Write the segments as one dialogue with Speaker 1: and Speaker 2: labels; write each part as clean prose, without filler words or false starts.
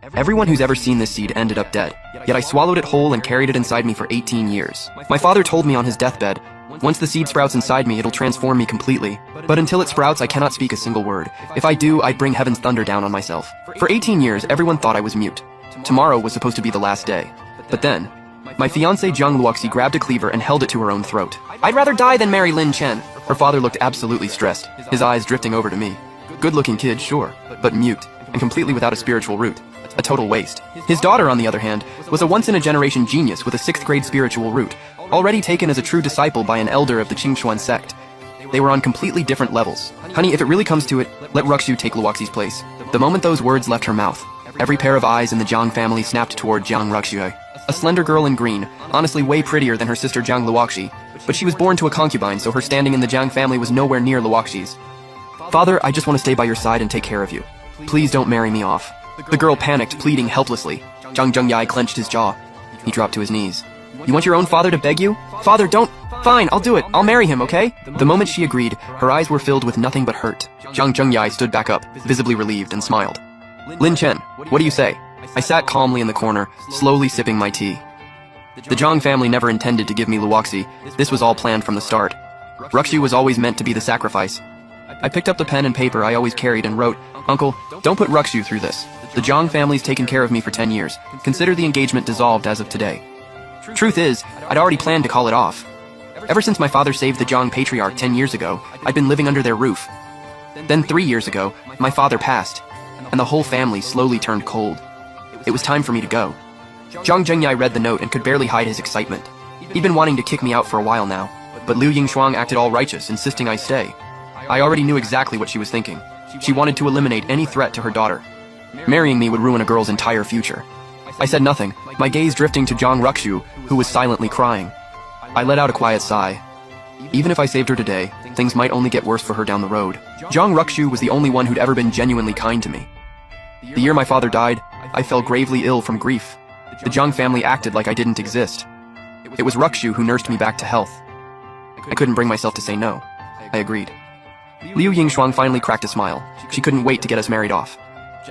Speaker 1: Everyone who's ever seen this seed ended up dead, yet I swallowed it whole and carried it inside me for 18 years. My father told me on his deathbed, once the seed sprouts inside me, it'll transform me completely. But until it sprouts, I cannot speak a single word. If I do, I'd bring heaven's thunder down on myself. For 18 years, everyone thought I was mute. Tomorrow was supposed to be the last day. But then, my fiancée Jung Luoxi grabbed a cleaver and held it to her own throat. I'd rather die than marry Lin Chen. Her father looked absolutely stressed, his eyes drifting over to me. Good-looking kid, sure, but mute, and completely without a spiritual root. A total waste. His daughter, on the other hand, was a once-in-a-generation genius with a 6th grade spiritual root, already taken as a true disciple by an elder of the Qingxuan sect. They were on completely different levels. Honey, if it really comes to it, let Ruxu take Luoxi's place. The moment those words left her mouth, every pair of eyes in the Jiang family snapped toward Jiang Ruxue. A slender girl in green, honestly way prettier than her sister Jiang Luoxi, but she was born to a concubine, so her standing in the Jiang family was nowhere near Luoxi's. Father, I just want to stay by your side and take care of you. Please don't marry me off. The girl panicked, pleading helplessly. Zhang Zhengyai clenched his jaw. He dropped to his knees. You want your own father to beg you? Father, don't! Fine, I'll do it. I'll marry him, okay? The moment she agreed, her eyes were filled with nothing but hurt. Zhang Zhengyai stood back up, visibly relieved, and smiled. Lin Chen, what do you say? I sat calmly in the corner, slowly sipping my tea. The Zhang family never intended to give me Luoxi. This was all planned from the start. Ruxu was always meant to be the sacrifice. I picked up the pen and paper I always carried and wrote, Uncle, don't put Ruxu through this. The Zhang family's taken care of me for 10 years. Consider the engagement dissolved as of today. Truth is, I'd already planned to call it off. Ever since my father saved the Zhang patriarch 10 years ago, I'd been living under their roof. Then 3 years ago, my father passed, and the whole family slowly turned cold. It was time for me to go. Zhang Zhengyai read the note and could barely hide his excitement. He'd been wanting to kick me out for a while now, but Liu Yingshuang acted all righteous, insisting I stay. I already knew exactly what she was thinking. She wanted to eliminate any threat to her daughter. Marrying me would ruin a girl's entire future. I said nothing, my gaze drifting to Jiang Ruxu, who was silently crying. I let out a quiet sigh. Even if I saved her today, things might only get worse for her down the road. Jiang Ruxu was the only one who'd ever been genuinely kind to me. The year my father died, I fell gravely ill from grief. The Jiang family acted like I didn't exist. It was Ruxu who nursed me back to health. I couldn't bring myself to say no. I agreed. Liu Yingshuang finally cracked a smile. She couldn't wait to get us married off.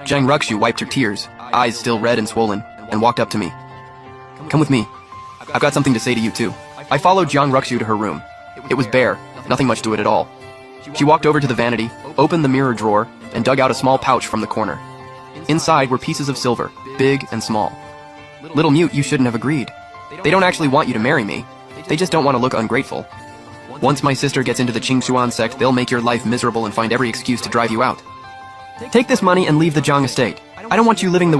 Speaker 1: Jiang Ruxu wiped her tears, eyes still red and swollen, and walked up to me. Come with me. I've got something to say to you too. I followed Jiang Ruxu to her room. It was bare, nothing much to it at all. She walked over to the vanity, opened the mirror drawer, and dug out a small pouch from the corner. Inside were pieces of silver, big and small. Little mute, you shouldn't have agreed. They don't actually want you to marry me. They just don't want to look ungrateful. Once my sister gets into the Qingxuan sect, they'll make your life miserable and find every excuse to drive you out. Take this money and leave the Jiang estate. I don't want you living the way